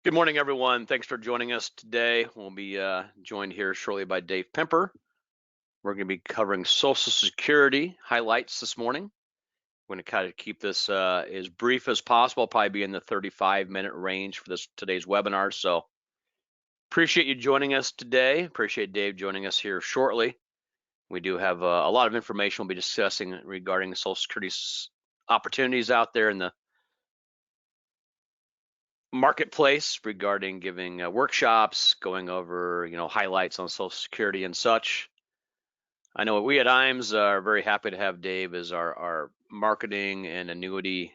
Good morning, everyone. Thanks for joining us today. We'll be joined here shortly by Dave Pemper. We're going to be covering Social Security highlights this morning. We're going to kind of keep this as brief as possible, probably be in the 35-minute range for today's webinar. So appreciate you joining us today. Appreciate Dave joining us here shortly. We do have a lot of information we'll be discussing regarding Social Security opportunities out there in the marketplace regarding giving workshops, going over highlights on Social Security and such. I know we at IMES are very happy to have Dave as our marketing and annuity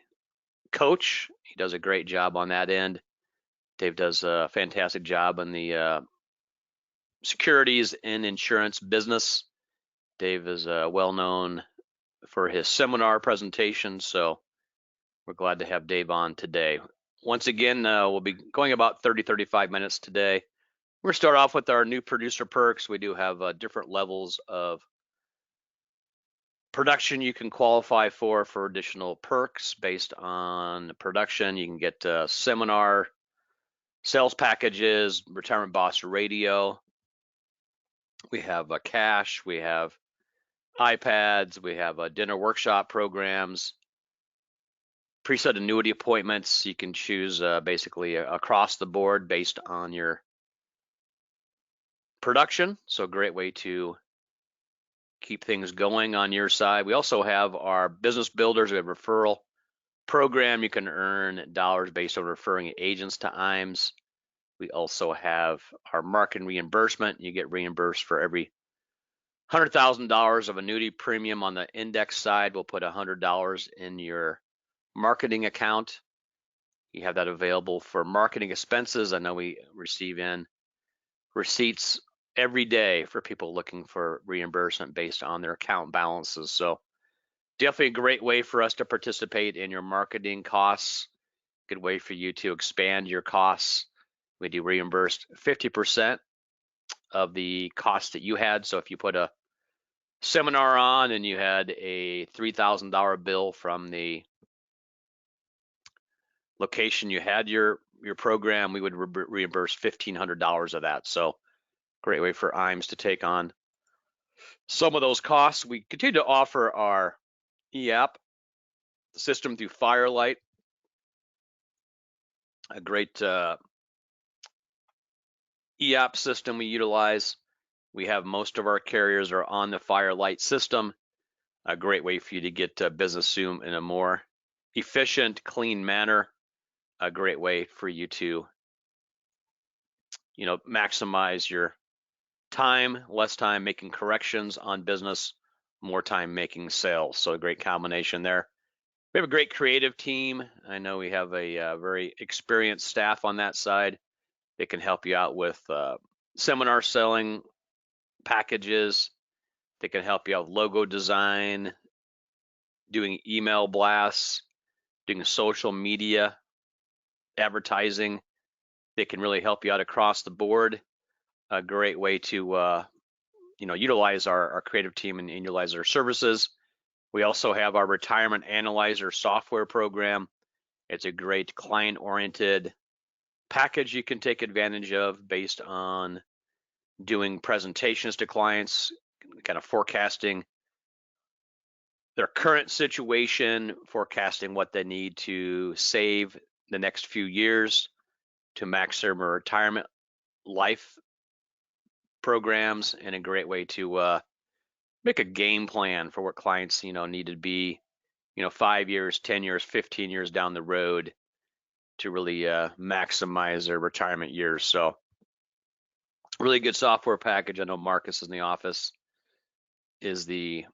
coach. He does a great job on that end. Dave does a fantastic job in the securities and insurance business. Dave is well known for his seminar presentations, so we're glad to have Dave on today. Once again, we'll be going about 30-35 minutes today. We're going to start off with our new producer perks. We do have different levels of production you can qualify for additional perks based on production. You can get seminar sales packages, Retirement Boss Radio. We have cash. We have iPads. We have dinner workshop programs. Preset annuity appointments. You can choose basically across the board based on your production. So a great way to keep things going on your side. We also have our business builders. We have referral program. You can earn dollars based on referring agents to IMES. We also have our marketing reimbursement. You get reimbursed for every $100,000 of annuity premium on the index side. We'll put $100 in your marketing account. You have that available for marketing expenses. I know we receive in receipts every day for people looking for reimbursement based on their account balances. So definitely a great way for us to participate in your marketing costs. Good way for you to expand your costs. We do reimbursed 50% of the cost that you had. So if you put a seminar on and you had a $3,000 bill from the location you had your program, we would reimburse $1,500 of that. So great way for IMES to take on some of those costs. We continue to offer our e-app system through Firelight, a great e-app system we utilize. We have most of our carriers are on the Firelight system. A great way for you to get business Zoom in a more efficient, clean manner. A great way for you to, maximize your time, less time making corrections on business, more time making sales. So a great combination there. We have a great creative team. I know we have a very experienced staff on that side. They can help you out with seminar selling packages. They can help you out with logo design, doing email blasts, doing social media advertising. They can really help you out across the board. A great way to utilize our creative team and utilize our services. We also have our Retirement Analyzer software program. It's a great client-oriented package you can take advantage of based on doing presentations to clients, kind of forecasting their current situation, forecasting what they need to save the next few years to max their retirement life programs, and a great way to make a game plan for what clients need to be 5 years, 10 years, 15 years down the road to really maximize their retirement years. So really good software package. I know Marcus in the office is the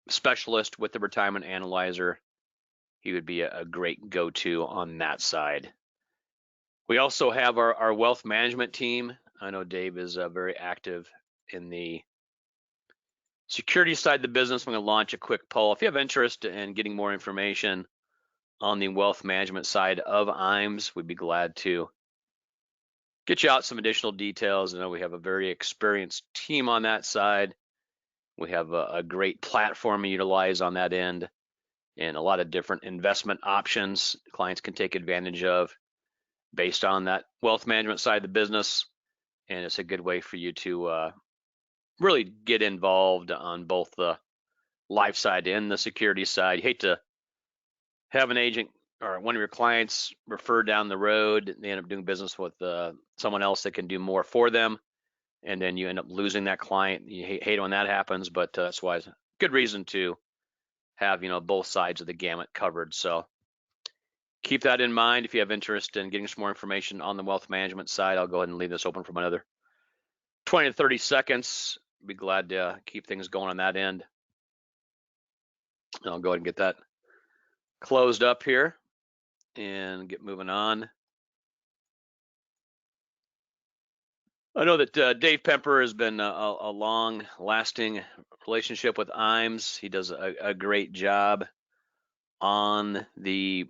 specialist with the Retirement Analyzer. He would be a great go-to on that side. We also have our wealth management team. I know Dave is very active in the security side of the business. I'm going to launch a quick poll. If you have interest in getting more information on the wealth management side of IMES, we'd be glad to get you out some additional details. I know we have a very experienced team on that side. We have a great platform to utilize on that end and a lot of different investment options clients can take advantage of. based on that wealth management side of the business. And it's a good way for you to really get involved on both the life side and the security side. You hate to have an agent or one of your clients refer down the road, they end up doing business with someone else that can do more for them, and then you end up losing that client. You hate when that happens, but that's why it's a good reason to have both sides of the gamut covered. So keep that in mind. If you have interest in getting some more information on the wealth management side, I'll go ahead and leave this open for another 20 to 30 seconds. Be glad to keep things going on that end. I'll go ahead and get that closed up here and get moving on. I know that Dave Pemper has been a long-lasting relationship with IMES. He does a great job on the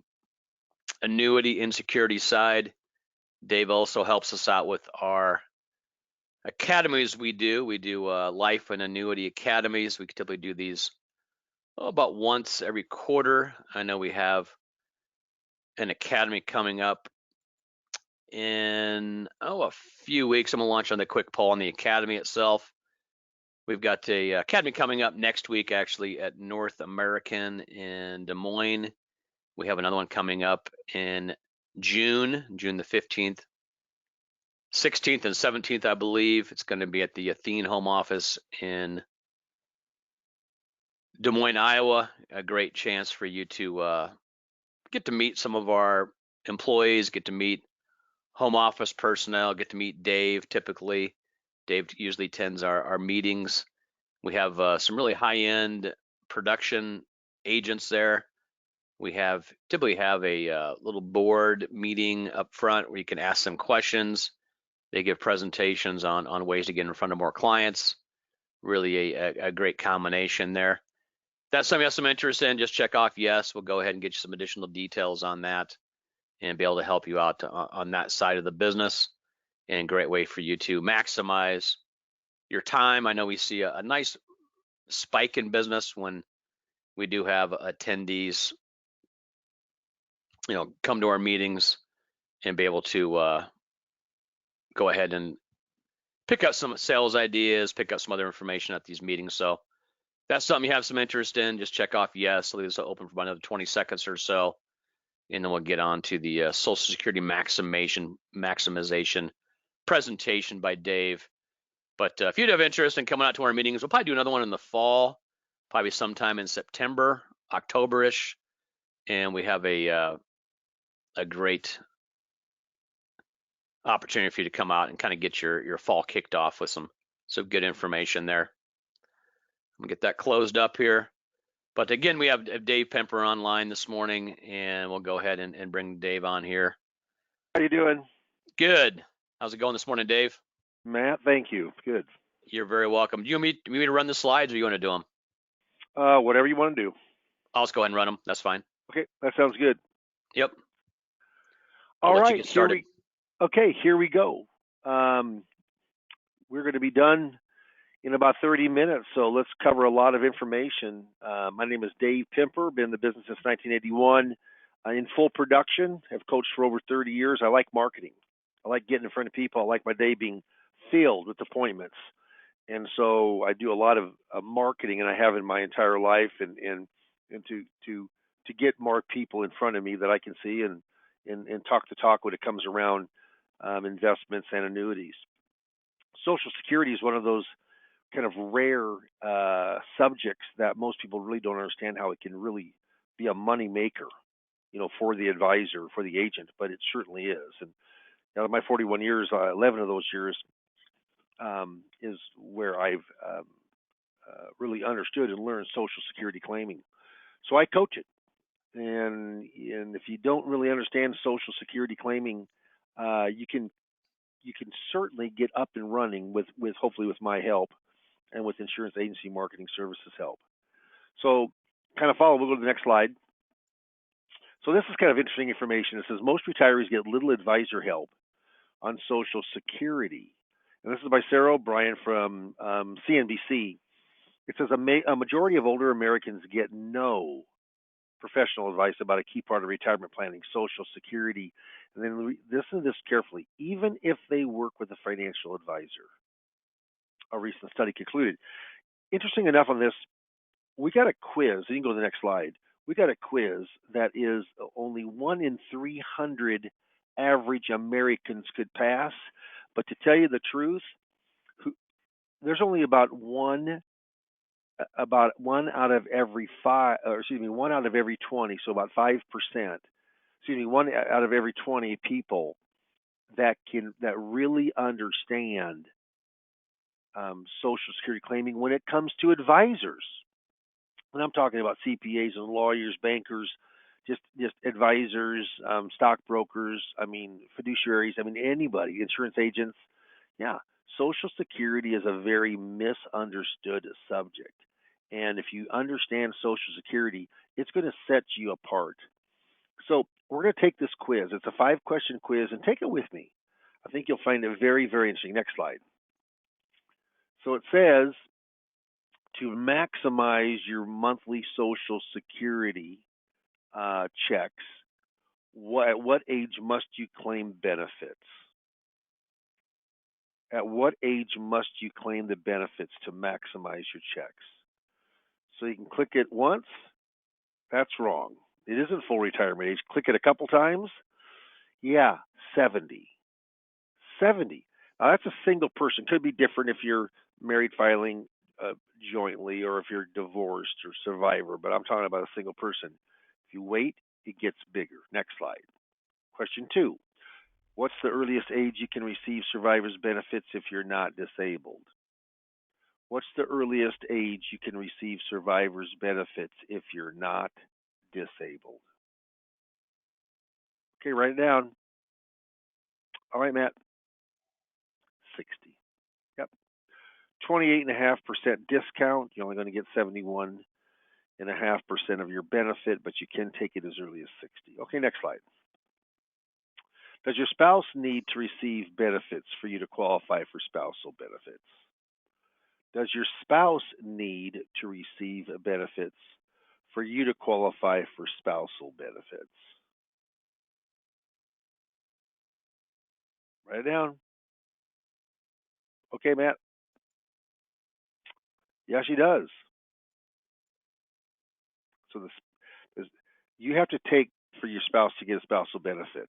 annuity and security side. Dave also helps us out with our academies we do. We do life and annuity academies. We typically do these about once every quarter. I know we have an academy coming up in a few weeks. I'm gonna launch on the quick poll on the academy itself. We've got a academy coming up next week, actually, at North American in Des Moines. We have another one coming up in June the 15th, 16th, and 17th, I believe. It's going to be at the Athene home office in Des Moines, Iowa. A great chance for you to get to meet some of our employees, get to meet home office personnel, get to meet Dave. Typically, Dave usually attends our meetings. We have some really high-end production agents there. We typically have a little board meeting up front where you can ask them questions. They give presentations on ways to get in front of more clients. Really a great combination there. If that's something you have some interest in, just check off yes. We'll go ahead and get you some additional details on that and be able to help you out on that side of the business. And great way for you to maximize your time. I know we see a nice spike in business when we do have attendees come to our meetings and be able to go ahead and pick up some sales ideas, pick up some other information at these meetings. So if that's something you have some interest in, just check off yes. Leave this open for about another 20 seconds or so, and then we'll get on to the Social Security maximization presentation by Dave. But if you'd have interest in coming out to our meetings, we'll probably do another one in the fall, probably sometime in September, October-ish, and we have a great opportunity for you to come out and kind of get your fall kicked off with some good information there. I'm gonna get that closed up here. But again, we have Dave Pemper online this morning, and we'll go ahead and bring Dave on here. How you doing? Good. How's it going this morning, Dave? Matt, thank you. Good. You're very welcome. Do you want me to run the slides, or you want to do them? Whatever you want to do. I'll just go ahead and run them. That's fine. Okay, that sounds good. Yep. All right, here we go. We're going to be done in about 30 minutes, so let's cover a lot of information. My name is Dave Pemper, been in the business since 1981, in full production, have coached for over 30 years. I like marketing. I like getting in front of people. I like my day being filled with appointments. And so I do a lot of marketing, and I have in my entire life, and to get more people in front of me that I can see and talk the talk when it comes around investments and annuities. Social Security is one of those kind of rare subjects that most people really don't understand how it can really be a money maker, for the advisor, for the agent, but it certainly is. And out of my 41 years, 11 of those years is where I've really understood and learned Social Security claiming. So I coach it. And if you don't really understand Social Security claiming, you can certainly get up and running with hopefully with my help and with Insurance Agency Marketing Services help. So kind of follow. We'll go to the next slide. So this is kind of interesting information. It says most retirees get little advisor help on Social Security. And this is by Sarah O'Brien from CNBC. It says a majority of older Americans get no professional advice about a key part of retirement planning, Social Security. And then listen to this carefully. Even if they work with a financial advisor, a recent study concluded. Interesting enough on this, we got a quiz. You can go to the next slide. We got a quiz that is only 1 in 300 average Americans could pass. But to tell you the truth, there's only about one out of every 1 out of every 20, so about 5%. Excuse me, 1 out of every 20 people that really understand Social Security claiming when it comes to advisors. When I'm talking about CPAs and lawyers, bankers, just advisors, stockbrokers, fiduciaries, anybody, insurance agents. Yeah, Social Security is a very misunderstood subject. And if you understand Social Security, it's going to set you apart. So we're going to take this quiz. It's a 5-question quiz, and take it with me. I think you'll find it very, very interesting. Next slide. So it says to maximize your monthly Social Security checks, at what age must you claim benefits? At what age must you claim the benefits to maximize your checks? So you can click it once. That's wrong. It isn't full retirement age. Click it a couple times. Yeah, 70. 70. Now that's a single person. Could be different if you're married filing jointly or if you're divorced or survivor, but I'm talking about a single person. If you wait, it gets bigger. Next slide. Question 2. What's the earliest age you can receive survivor's benefits if you're not disabled? What's the earliest age you can receive survivor's benefits if you're not disabled? Okay, write it down. All right, Matt. 60. Yep. 28.5% discount. You're only going to get 71.5% of your benefit, but you can take it as early as 60. Okay, next slide. Does your spouse need to receive benefits for you to qualify for spousal benefits? Does your spouse need to receive benefits for you to qualify for spousal benefits? Write it down. Okay, Matt. Yeah, she does. So you have to take for your spouse to get a spousal benefit.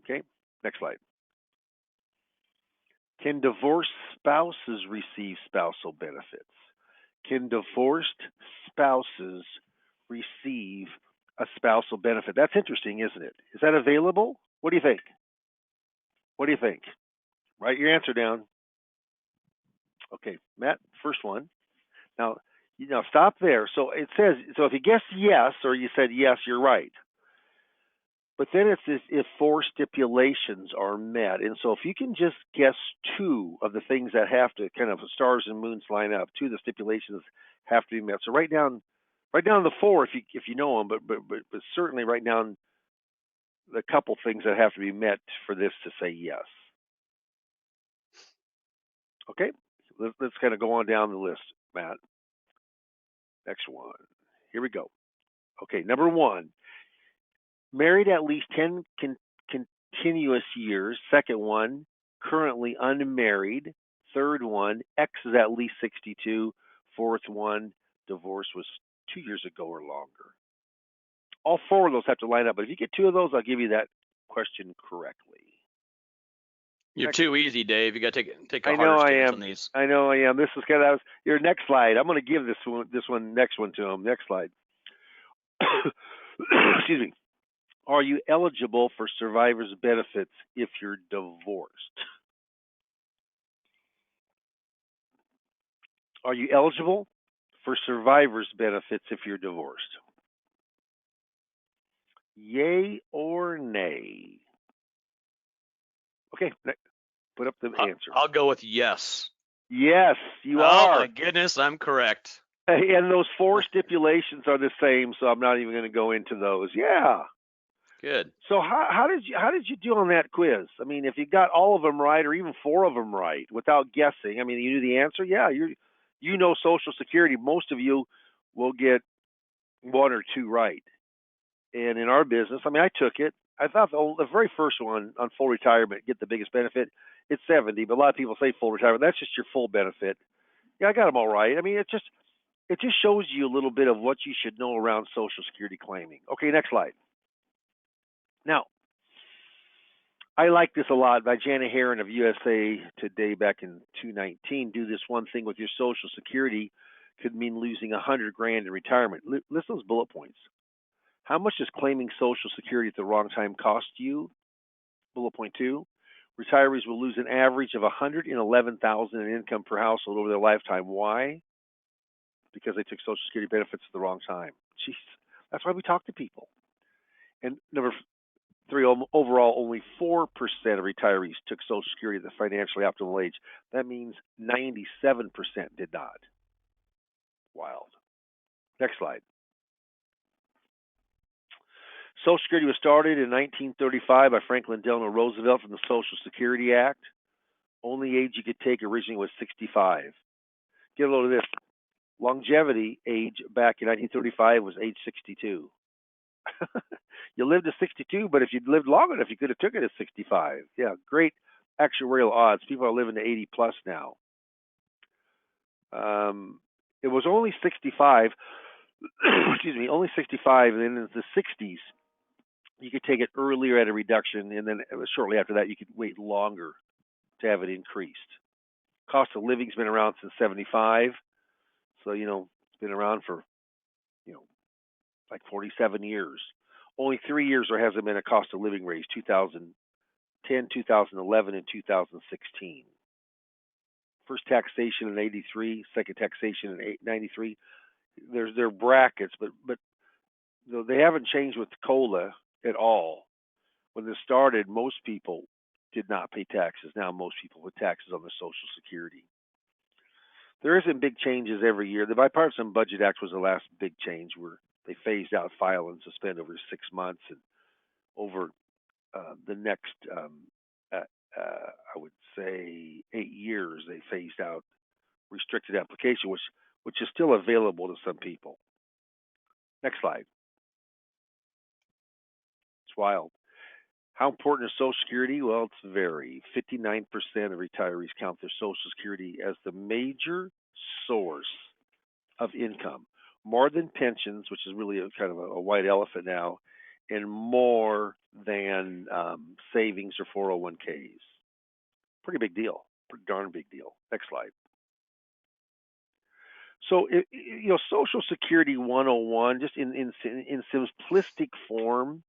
Okay, next slide. Can divorced spouses receive spousal benefits? Can divorced spouses receive a spousal benefit? That's interesting, isn't it? Is that available? What do you think? What do you think? Write your answer down. Okay, Matt, first one. Now, stop there. So it says, so if you guessed yes or you said yes, you're right. But then it's this if 4 stipulations are met. And so if you can just guess 2 of the things that have to kind of stars and moons line up, 2 of the stipulations have to be met. So write down the 4 if you know them, but certainly write down the couple things that have to be met for this to say yes. Okay, let's kind of go on down the list, Matt. Next one. Here we go. Okay, number 1. Married at least 10 continuous years. Second one, currently unmarried. Third one, ex is at least 62. Fourth one, divorce was 2 years ago or longer. All 4 of those have to line up, but if you get 2 of those, I'll give you that question correctly. You're too easy, Dave. You got to take a harder stance on these. I know I am. This is kind of your next slide. I'm going to give next one to him. Next slide. Excuse me. Are you eligible for survivor's benefits if you're divorced? Are you eligible for survivor's benefits if you're divorced? Yay or nay? Okay, put up the answer. I'll go with yes. Yes, you are. Oh my goodness, I'm correct. And those 4 stipulations are the same, so I'm not even going to go into those. Yeah. Good. So how did you do on that quiz? I mean, if you got all of them right, or even 4 of them right, without guessing, I mean, you knew the answer. Yeah, you know Social Security. Most of you will get 1 or 2 right. And in our business, I mean, I took it. I thought the very first one on full retirement, get the biggest benefit, it's 70, but a lot of people say full retirement. That's just your full benefit. Yeah, I got them all right. I mean, it just shows you a little bit of what you should know around Social Security claiming. Okay, next slide. Now, I like this a lot by Janet Herron of USA Today back in 2019. Do this one thing with your Social Security could mean losing $100,000 in retirement. List those bullet points. How much does claiming Social Security at the wrong time cost you? Bullet point 2. Retirees will lose an average of $111,000 in income per household over their lifetime. Why? Because they took Social Security benefits at the wrong time. Jeez, that's why we talk to people. And number 3, overall, only 4% of retirees took Social Security at the financially optimal age. That means 97% did not. Wild. Next slide. Social Security was started in 1935 by Franklin Delano Roosevelt from the Social Security Act. Only age you could take originally was 65. Get a load of this. Longevity age back in 1935 was age 62. You lived to 62, but if you'd lived long enough, you could have took it at 65. Yeah, great actuarial odds. People are living to 80 plus now. It was only 65. Excuse me, only 65, and then in the 60s, you could take it earlier at a reduction, and then shortly after that, you could wait longer to have it increased. Cost of living's been around since 75, so it's been around for like 47 years. Only 3 years there hasn't been a cost of living raise: 2010, 2011, and 2016. First taxation in 83, second taxation in 93. There are brackets, but they haven't changed with COLA at all. When this started, most people did not pay taxes. Now most people pay taxes on their Social Security. There isn't big changes every year. The Bipartisan Budget Act was the last big change, where they phased out file and suspend over 6 months, and over the next, I would say, 8 years, they phased out restricted application, which is still available to some people. Next slide. It's wild. How important is Social Security? Well, it's very. 59% of retirees count their Social Security as the major source of income, more than pensions, which is really kind of a white elephant now, and more than savings or 401ks. Pretty big deal. Pretty darn big deal. Next slide. So, Social Security 101, just in simplistic form,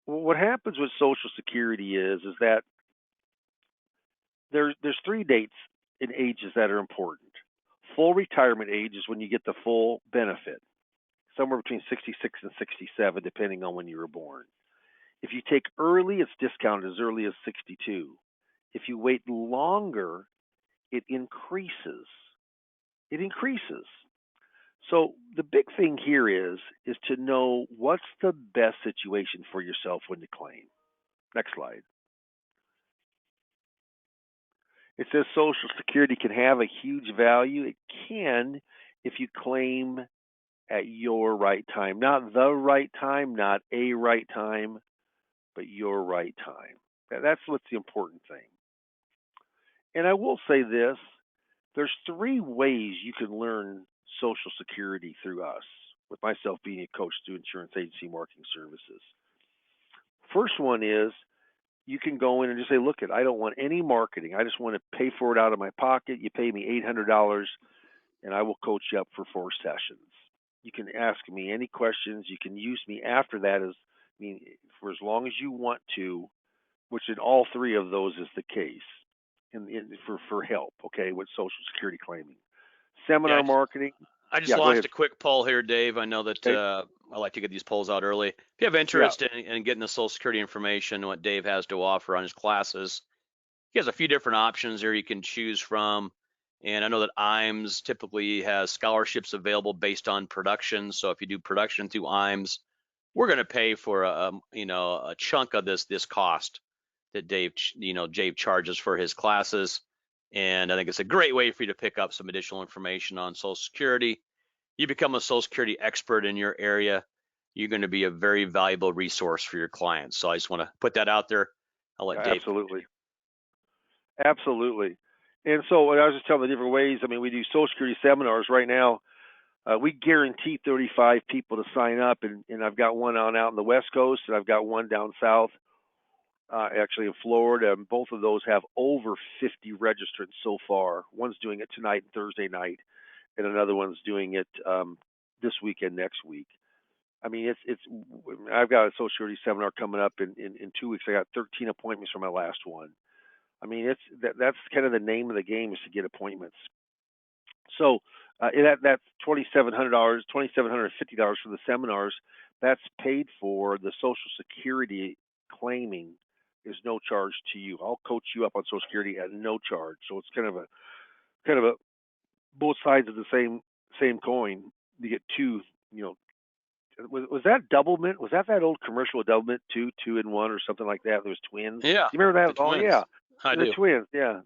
what happens with Social Security is that there's 3 dates and ages that are important. Full retirement age is when you get the full benefit, somewhere between 66 and 67, depending on when you were born. If you take early, it's discounted as early as 62. If you wait longer, it increases. It increases. So the big thing here is to know what's the best situation for yourself when to claim. Next slide. It says Social Security can have a huge value. It can if you claim at your right time. Not the right time, not a right time, but your right time. That's what's the important thing. And I will say this, there's 3 ways you can learn Social Security through us, with myself being a coach through Insurance Agency Marketing Services. First one is you can go in and just say, look, I don't want any marketing. I just want to pay for it out of my pocket. You pay me $800 and I will coach you up for 4 sessions. You can ask me any questions. You can use me after that for as long as you want to, which in all 3 of those is the case for help, okay, with Social Security claiming. Seminar marketing. I just launched a quick poll here, Dave. I know that I like to get these polls out early. If you have interest in getting the Social Security information, what Dave has to offer on his classes, he has a few different options there you can choose from. And I know that IMES typically has scholarships available based on production. So if you do production through IMES, we're going to pay for a chunk of this cost that Dave charges for his classes. And I think it's a great way for you to pick up some additional information on Social Security. You become a Social Security expert in your area. you're going to be a very valuable resource for your clients. So I just want to put that out there. I'll let Dave. Absolutely. Absolutely. And so I was just telling the different ways. I mean, we do Social Security seminars right now. We guarantee 35 people to sign up, and I've got one on out in the West Coast, and I've got one down south, actually in Florida. And both of those have over 50 registrants so far. One's doing it tonight and Thursday night, and another one's doing it this weekend, next week. I mean, it's. I've got a Social Security seminar coming up in 2 weeks. I got 13 appointments for my last one. I mean, that's kind of the name of the game, is to get appointments. So that's $2,700, $2,750 for the seminars. That's paid for. The Social Security claiming is no charge to you. I'll coach you up on Social Security at no charge. So it's kind of a both sides of the same coin. You get two. Was that Doublemint? Was that old commercial with Doublemint, two in one or something like that? There was twins. Yeah. Do you remember that? The Oh twins. yeah, I the do. twins. Yeah.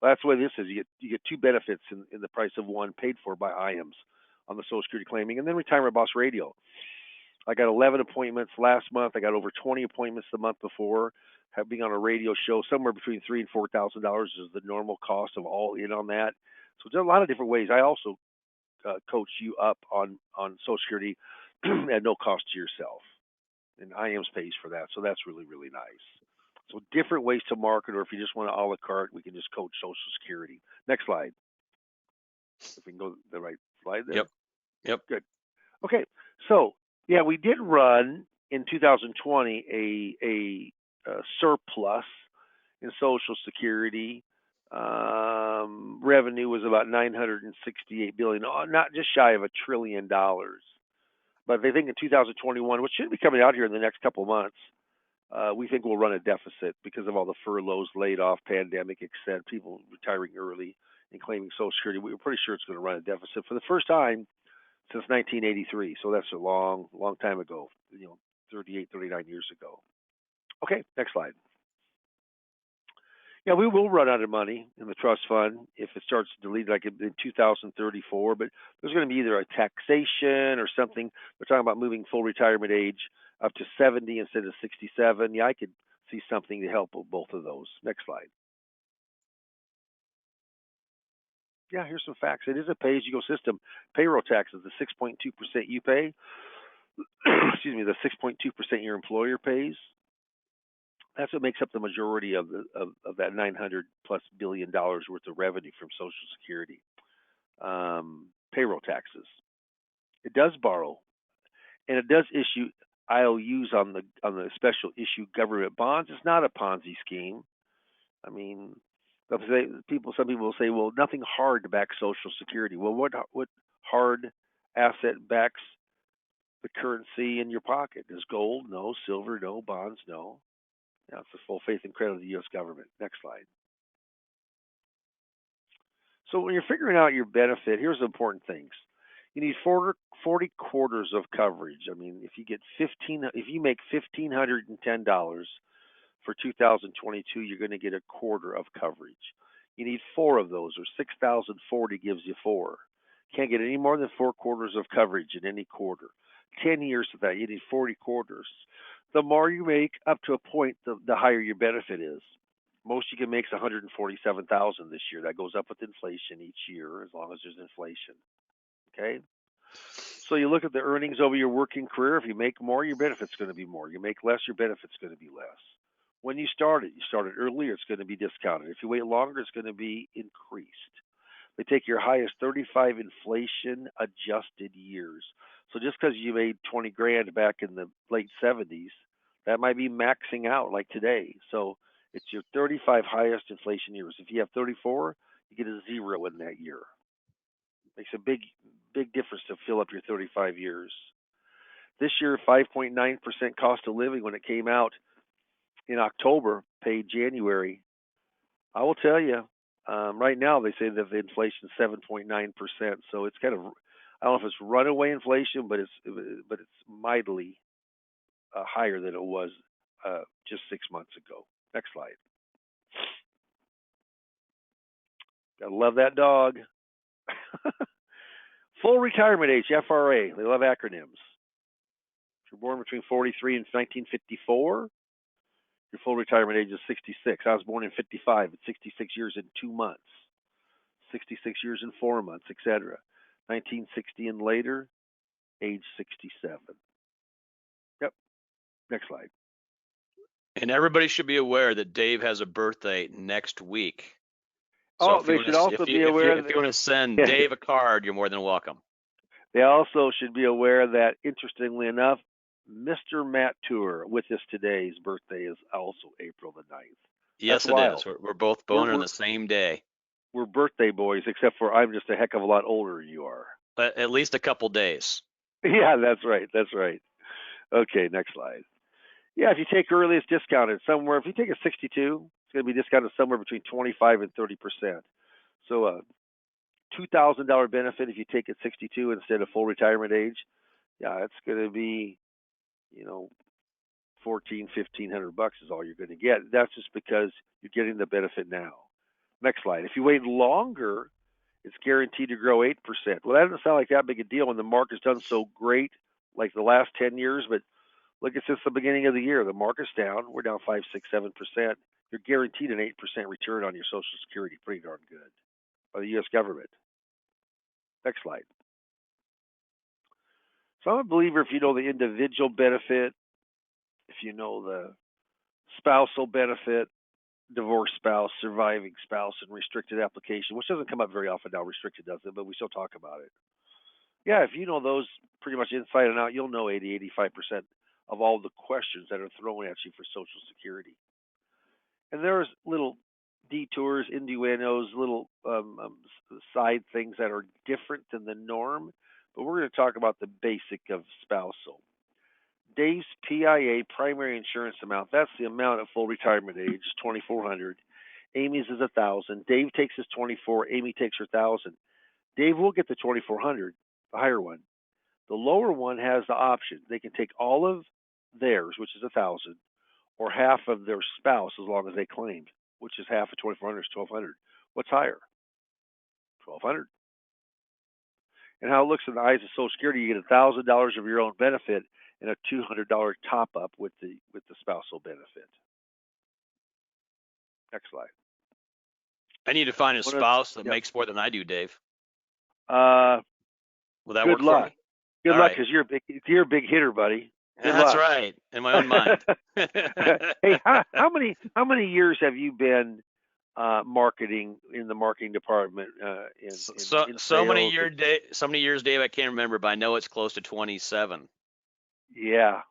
Well, that's the way this is. You get two benefits in the price of one, paid for by IAMS on the Social Security claiming, and then Retirement Boss Radio. I got 11 appointments last month. I got over 20 appointments the month before. Being on a radio show, somewhere between $3,000 and $4,000 is the normal cost of all in on that. So there's a lot of different ways. I also coach you up on Social Security at no cost to yourself, and IAMS pays for that. So that's really, really nice. So different ways to market, or if you just want to a la carte, we can just coach Social Security. Next slide. If we can go the right slide there. Yep. Good. Okay. So yeah, we did run in 2020 a surplus in Social Security. Revenue was about $968 billion, not just shy of $1 trillion. But they think in 2021, which should be coming out here in the next couple of months, we think we'll run a deficit because of all the furloughs, laid off, pandemic, etc. People retiring early and claiming Social Security. We're pretty sure it's going to run a deficit for the first time since 1983. So that's a long, long time ago. 38, 39 years ago. Okay, next slide. Yeah, we will run out of money in the trust fund if it starts to delete like in 2034, but there's going to be either a taxation or something. We're talking about moving full retirement age up to 70 instead of 67. Yeah, I could see something to help with both of those. Next slide. Yeah, here's some facts. It is a pay-as-you-go system. Payroll taxes, the 6.2% you pay, excuse me, the 6.2% your employer pays. That's what makes up the majority of that $900+ billion worth of revenue from Social Security. Payroll taxes. It does borrow, and it does issue IOUs on the special issue government bonds. It's not a Ponzi scheme. I mean, some people will say, well, nothing hard to back Social Security. Well, what hard asset backs the currency in your pocket? Is gold? No. Silver? No. Bonds? No. It's the full faith and credit of the U.S. government. Next slide. So when you're figuring out your benefit, here's the important things. You need 40 quarters of coverage. I mean, if you make $1,510 for 2022, you're going to get a quarter of coverage. You need 4 of those, or 6,040 gives you 4. Can't get any more than 4 quarters of coverage in any quarter. 10 years of that, you need 40 quarters. The more you make up to a point, the higher your benefit is. Most you can make is $147,000 this year. That goes up with inflation each year, as long as there's inflation. Okay. So you look at the earnings over your working career. If you make more, your benefit's going to be more. You make less, your benefit's going to be less. When you started earlier, it's going to be discounted. If you wait longer, it's going to be increased. They take your highest 35 inflation adjusted years. So just because you made 20 grand back in the late 70s, that might be maxing out like today. So it's your 35 highest inflation years. If you have 34, you get a 0 in that year. Makes a big difference to fill up your 35 years. This year, 5.9% cost of living when it came out in October, paid January. I will tell you, right now they say that the inflation is 7.9%. So it's kind of, I don't know if it's runaway inflation, but it's mightily higher than it was just 6 months ago. Next slide. Gotta love that dog. Full retirement age, FRA. They love acronyms. If you're born between 43 and 1954, your full retirement age is 66. I was born in 55. It's 66 years and 2 months, 66 years and 4 months, etc. 1960 and later, age 67. Yep. Next slide. And everybody should be aware that Dave has a birthday next week. So Oh, they should also be if aware you want to send that Dave a card, you're more than welcome. they also should be aware that, interestingly enough, Mr. Matt Tour with us today's birthday is also April the 9th. Yes, it wild. is. We're both born on the same day. We're birthday boys, except for I'm just a heck of a lot older than you are. At least a couple days. Yeah, that's right. That's right. Okay, next slide. Yeah, if you take early, it's discounted somewhere. If you take a 62, it's going to be discounted somewhere between 25 and 30%. So a $2,000 benefit if you take it 62 instead of full retirement age. Yeah, it's going to be, you know, 1,500 bucks is all you're going to get. That's just because you're getting the benefit now. Next slide. If you wait longer, it's guaranteed to grow 8%. Well, that doesn't sound like that big a deal when the market's done so great like the last 10 years, but look at since the beginning of the year, the market's down. We're down 5, 6, 7%. You're guaranteed an 8% return on your Social Security. Pretty darn good by the U.S. government. Next slide. So I'm a believer if you know the individual benefit, if you know the spousal benefit, divorced spouse, surviving spouse, and restricted application, which doesn't come up very often now. Restricted doesn't, but we still talk about it. Yeah, if you know those pretty much inside and out, you'll know 80, 85% of all the questions that are thrown at you for Social Security. And there's little detours, innuendos, little side things that are different than the norm, but we're going to talk about the basic of spousal. Dave's PIA, primary insurance amount, that's the amount at full retirement age, $2,400. Amy's is $1,000. Dave takes his 24. Amy takes her 1,000. Dave will get the 2,400, the higher one. The lower one has the option. They can take all of theirs, which is 1,000, or half of their spouse as long as they claimed, which is half of 2,400 is 1,200. What's higher? 1,200. And how it looks in the eyes of Social Security, you get $1,000 of your own benefit and a $200 top up with the spousal benefit. Next slide. I need to find a spouse that makes more than I do, Dave. Will that work for me? Good luck, because you're a big hitter, buddy. That's right, in my own mind. Hey, how many years have you been marketing in the marketing department? So many years, Dave. I can't remember, but I know it's close to 27. Yeah.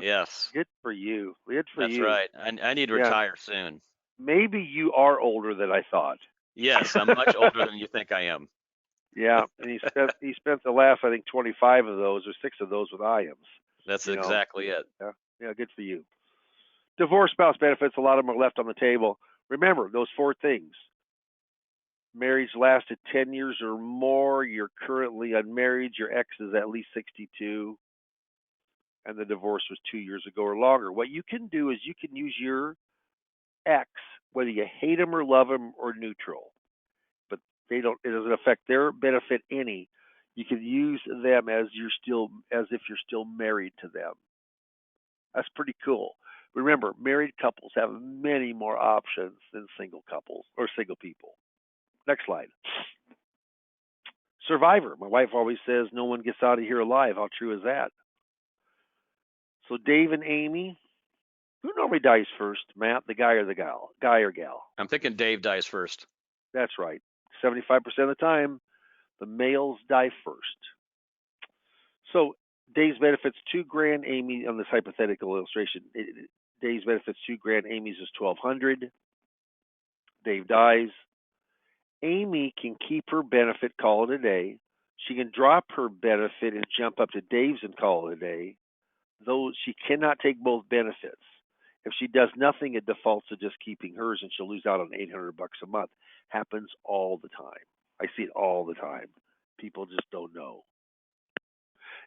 Yes. Good for you. Good for you. That's right. I need to retire soon. Maybe you are older than I thought. Yes, I'm much older than you think I am. Yeah, and he spent the last, I think, 25 of those or 6 of those with IAMS. That's exactly it. Yeah, good for you. Divorce spouse benefits, a lot of them are left on the table. Remember those 4 things. Marriage lasted 10 years or more. You're currently unmarried. Your ex is at least 62. And the divorce was 2 years ago or longer. What you can do is you can use your ex, whether you hate them or love them or neutral, but it doesn't affect their benefit any. You can use them as if you're still married to them. That's pretty cool. Remember, married couples have many more options than single couples or single people. Next slide. Survivor. My wife always says no one gets out of here alive. How true is that? So Dave and Amy, who normally dies first, Matt, the guy or the gal? Guy or gal? I'm thinking Dave dies first. That's right. 75% of the time, the males die first. So Dave's benefits $2,000. Amy, on this hypothetical illustration, Dave's benefits $2,000. Amy's is $1,200. Dave dies. Amy can keep her benefit, call it a day. She can drop her benefit and jump up to Dave's and call it a day. Though she cannot take both benefits. If she does nothing, it defaults to just keeping hers, and she'll lose out on $800 a month. Happens all the time. I see it all the time. People just don't know.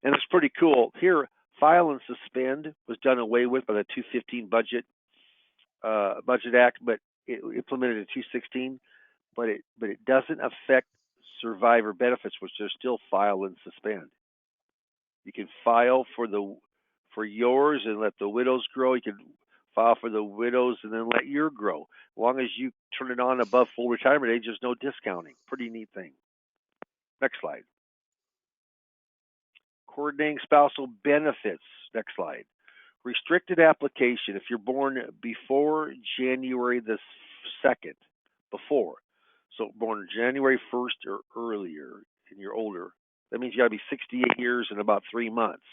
And it's pretty cool. Here, file and suspend was done away with by the 2015 Budget Act, but it implemented in 2016. But it doesn't affect survivor benefits, which are still file and suspend. You can file for for yours and let the widows grow. You could file for the widows and then let your grow. As long as you turn it on above full retirement age, there's no discounting. Pretty neat thing. Next slide. Coordinating spousal benefits. Next slide. Restricted application. If you're born before January the 2nd, before, so born January 1st or earlier, and you're older, that means you got to be 68 years in about 3 months.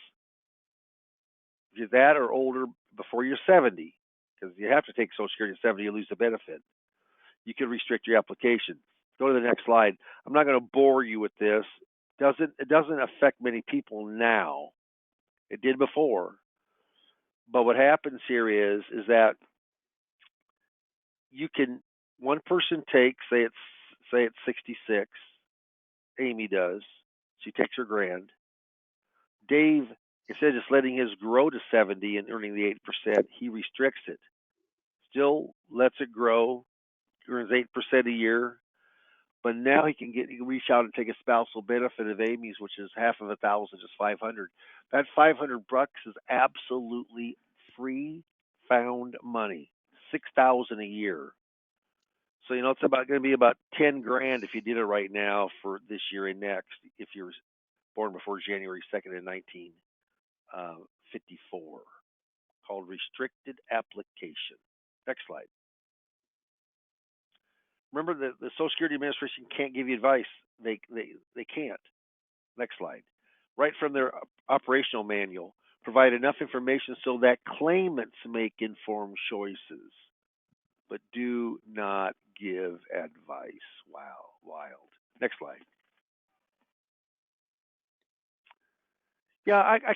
If you're that or older before you're 70, because you have to take Social Security at 70, you lose the benefit. You can restrict your application. Go to the next slide. I'm not going to bore you with this. It doesn't affect many people now. It did before. But what happens here is that you can one person takes say it's 66. Amy does. She takes her grand. Dave, instead of just letting his grow to 70 and earning the 8%, he restricts it. Still lets it grow, earns 8% a year, but now he can reach out and take a spousal benefit of Amy's, which is half of $1,000, just 500. That 500 bucks is absolutely free found money, 6,000 a year. So it's going to be about 10 grand if you did it right now for this year and next. If you're born before January 2nd in 1954, called restricted application. Next slide. Remember, the Social Security Administration can't give you advice. They can't. Next slide. Right from their operational manual, provide enough information so that claimants make informed choices, but do not give advice. Wow, wild. Next slide. Yeah, I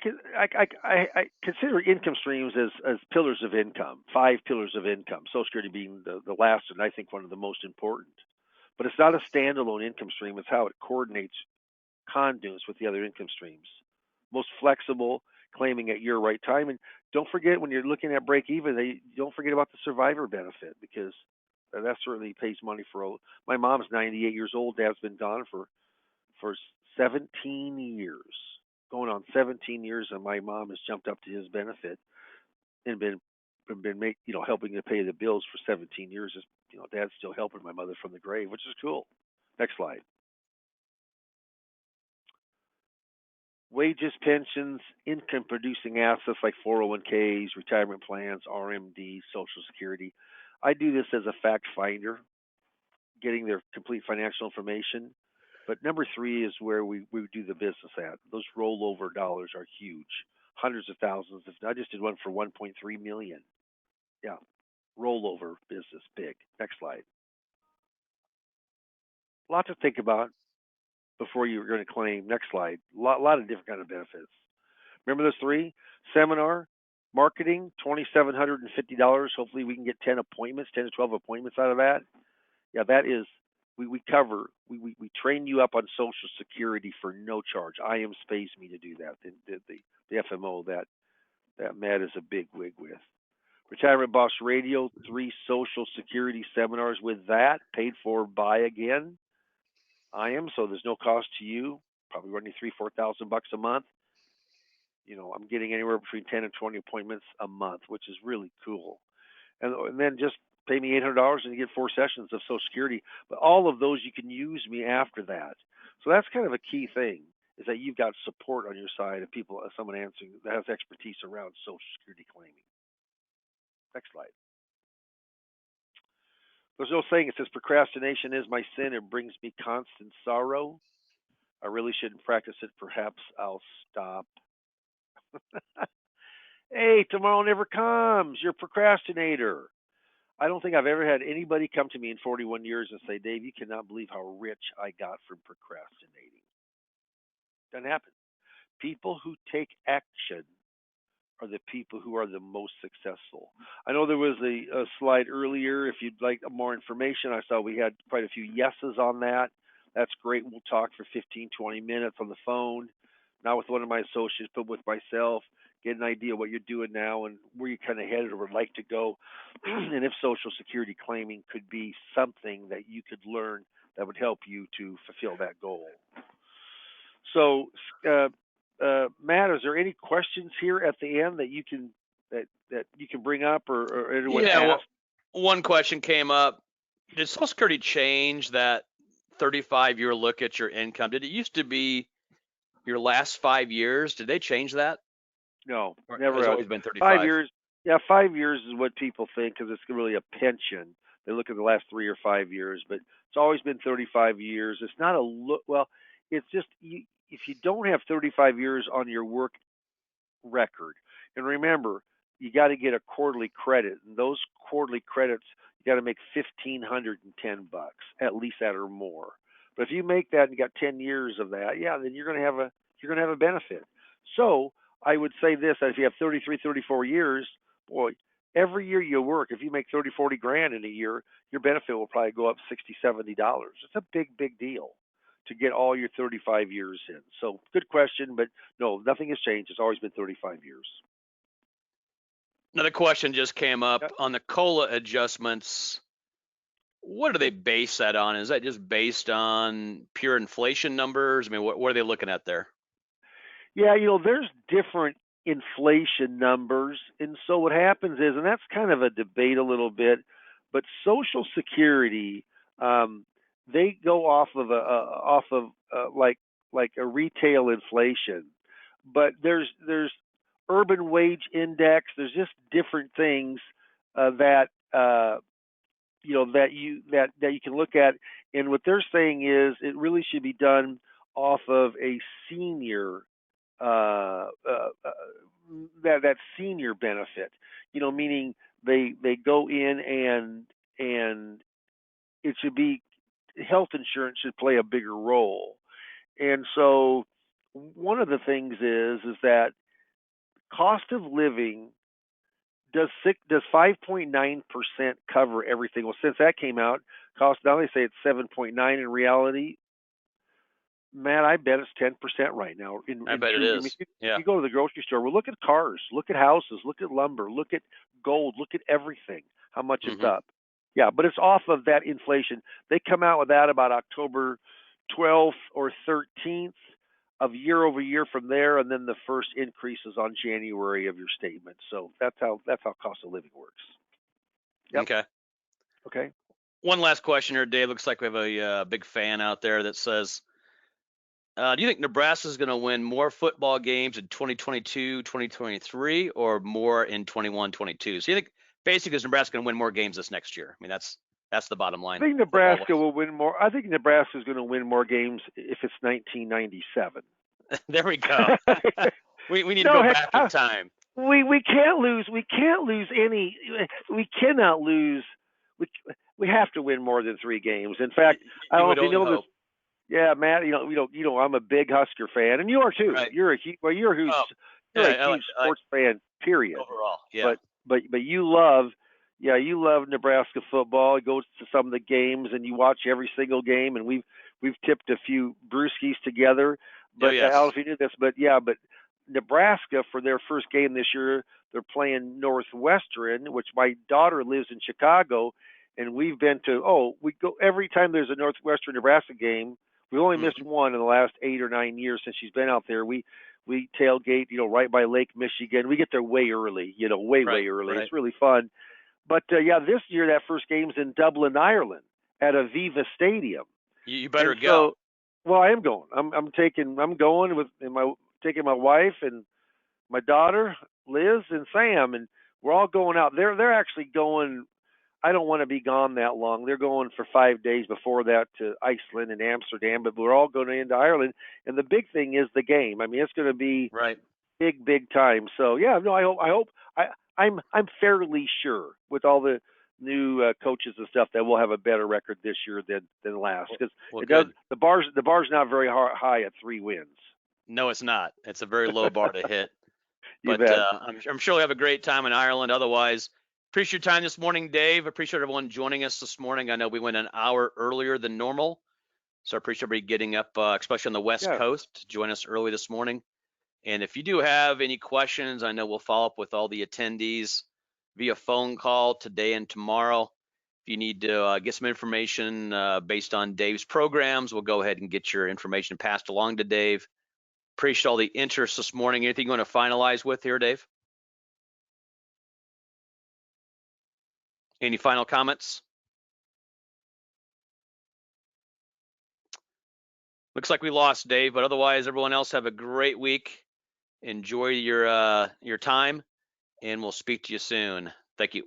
consider income streams as pillars of income, 5 pillars of income. Social Security being the last, and I think one of the most important. But it's not a standalone income stream. It's how it coordinates conduits with the other income streams. Most flexible, claiming at your right time. And don't forget, when you're looking at break even, don't forget about the survivor benefit, because that certainly pays money for. My mom's 98 years old. Dad's been gone for 17 years, going on 17 years, and my mom has jumped up to his benefit and been helping to pay the bills for 17 years. Dad's still helping my mother from the grave, which is cool. Next slide. Wages, pensions, income producing assets like 401ks, retirement plans, RMD, Social Security. I do this as a fact finder, getting their complete financial information. But number 3 is where we do the business at. Those rollover dollars are huge, hundreds of thousands. I just did one for 1.3 million. Yeah, rollover business, big. Next slide. A lot to think about before you're going to claim. Next slide. A lot of different kind of benefits. Remember those 3? Seminar, marketing, $2,750. Hopefully we can get 10 to 12 appointments out of that. Yeah, that is. We cover. We train you up on Social Security for no charge. IM pays me to do that. The FMO that Matt is a big wig with. Retirement Boss Radio, 3 Social Security seminars with that, paid for by again. So there's no cost to you. Probably running $3,000-4,000 a month. I'm getting anywhere between 10 and 20 appointments a month, which is really cool. And then just pay me $800 and you get 4 sessions of Social Security. But all of those, you can use me after that. So that's kind of a key thing, is that you've got support on your side of people, someone answering that has expertise around Social Security claiming. Next slide. There's no saying, it says procrastination is my sin. It brings me constant sorrow. I really shouldn't practice it. Perhaps I'll stop. Hey, tomorrow never comes. You're a procrastinator. I don't think I've ever had anybody come to me in 41 years and say, Dave, you cannot believe how rich I got from procrastinating. Doesn't happen. People who take action are the people who are the most successful. I know there was a slide earlier. If you'd like more information, I saw we had quite a few yeses on that. That's great. We'll talk for 15, 20 minutes on the phone, not with one of my associates, but with myself, get an idea what you're doing now and where you're kind of headed or would like to go, and if Social Security claiming could be something that you could learn that would help you to fulfill that goal. So Matt, is there any questions here at the end that you can bring up or anyone Yeah, ask? well, one question came up. Did Social Security change that 35-year look at your income? Did it used to be your last 5 years? Did they change that? No, Or has never it have. always been Five 35? years. Yeah, 5 years is what people think because it's really a pension. They look at the last 3 or 5 years, but it's always been 35 years. It's not a look. Well, it's just if you don't have 35 years on your work record. And remember, you got to get a quarterly credit, and those quarterly credits you got to make $1,510 at least that or more. But if you make that and you got 10 years of that, yeah, then you're going to have a benefit. So I would say this: that if you have 33, 34 years, boy, every year you work, if you make 30, 40 grand in a year, your benefit will probably go up 60, $70. It's a big deal to get all your 35 years in. So good question, but no, nothing has changed. It's always been 35 years. Another question just came up Yep. on the COLA adjustments. What do they base that on? Is that just based on pure inflation numbers? I mean, what are they looking at there? Yeah, there's different inflation numbers, and so what happens is, and that's kind of a debate a little bit, but Social Security, they go off of like a retail inflation, but there's urban wage index. There's just different things that that you can look at, and what they're saying is it really should be done off of a senior uh, uh, uh, that senior benefit. Meaning they go in and it should be health insurance should play a bigger role. And so one of the things is that cost of living does 5.9% cover everything? Well, since that came out, cost now they say it's 7.9 in reality. Man, I bet it's 10% right now. I In bet it true, I mean, is. Yeah. you go to the grocery store. Well, look at cars, look at houses, look at lumber, look at gold, look at everything. How much it's Hmm. up. Yeah, but it's off of that inflation. They come out with that about October 12th or 13th of year over year from there, and then the first increase is on January of your statement. So that's how cost of living works. Yep. Okay. Okay. One last question here, Dave. Looks like we have a big fan out there that says, do you think Nebraska is going to win more football games in 2022, 2023, or more in 21, 22? So you think basically is Nebraska going to win more games this next year? I mean, that's the bottom I line think football Nebraska wise. will win more. I think Nebraska is going to win more games if it's 1997. There we go. We need to No, go heck, back in time. we can't lose. We can't lose any. We cannot lose. We we have to win more than 3 games. In You, fact, I you don't know would if you only know this. hope, Yeah, Matt. I'm a big Husker fan, and you are too. right? Oh, You're a yeah, huge I like sports fan. Period. overall. Yeah. But you love. Yeah, you love Nebraska football. You go to some of the games and you watch every single game. And we've tipped a few brewskis together. Oh, But I don't know yes. if you knew this, but yeah, but Nebraska for their first game this year, they're playing Northwestern, which my daughter lives in Chicago, and we've been to. Oh, we go every time there's a Northwestern Nebraska game. We've only missed Hmm. one in the last 8 or 9 years since she's been out there. We tailgate, right by Lake Michigan. We get there way early, way Right. early. Right. It's really fun. But yeah, this year that first game's in Dublin, Ireland, at Aviva Stadium, You and better go. so, well, I am going. I'm going taking my wife and my daughter Liz and Sam, and we're all going out. They're actually going. I don't want to be gone that long. They're going for 5 days before that to Iceland and Amsterdam, but we're all going into Ireland. And the big thing is the game. I mean, it's going to be Right. big time. So yeah, no, I'm fairly sure with all the new coaches and stuff that we'll have a better record this year than last Well, because well, it does good. the bar's not very high at 3 wins. No, it's not. It's a very low bar to hit. You But bet. I'm sure we'll have a great time in Ireland. Otherwise, appreciate your time this morning, Dave. Appreciate everyone joining us this morning. I know we went an hour earlier than normal, so I appreciate everybody getting up, especially on the West Yeah. Coast, to join us early this morning. And if you do have any questions, I know we'll follow up with all the attendees via phone call today and tomorrow. If you need to get some information based on Dave's programs, we'll go ahead and get your information passed along to Dave. Appreciate all the interest this morning. Anything you want to finalize with here, Dave? Any final comments? Looks like we lost Dave, but otherwise, everyone else have a great week. Enjoy your time, and we'll speak to you soon. Thank you.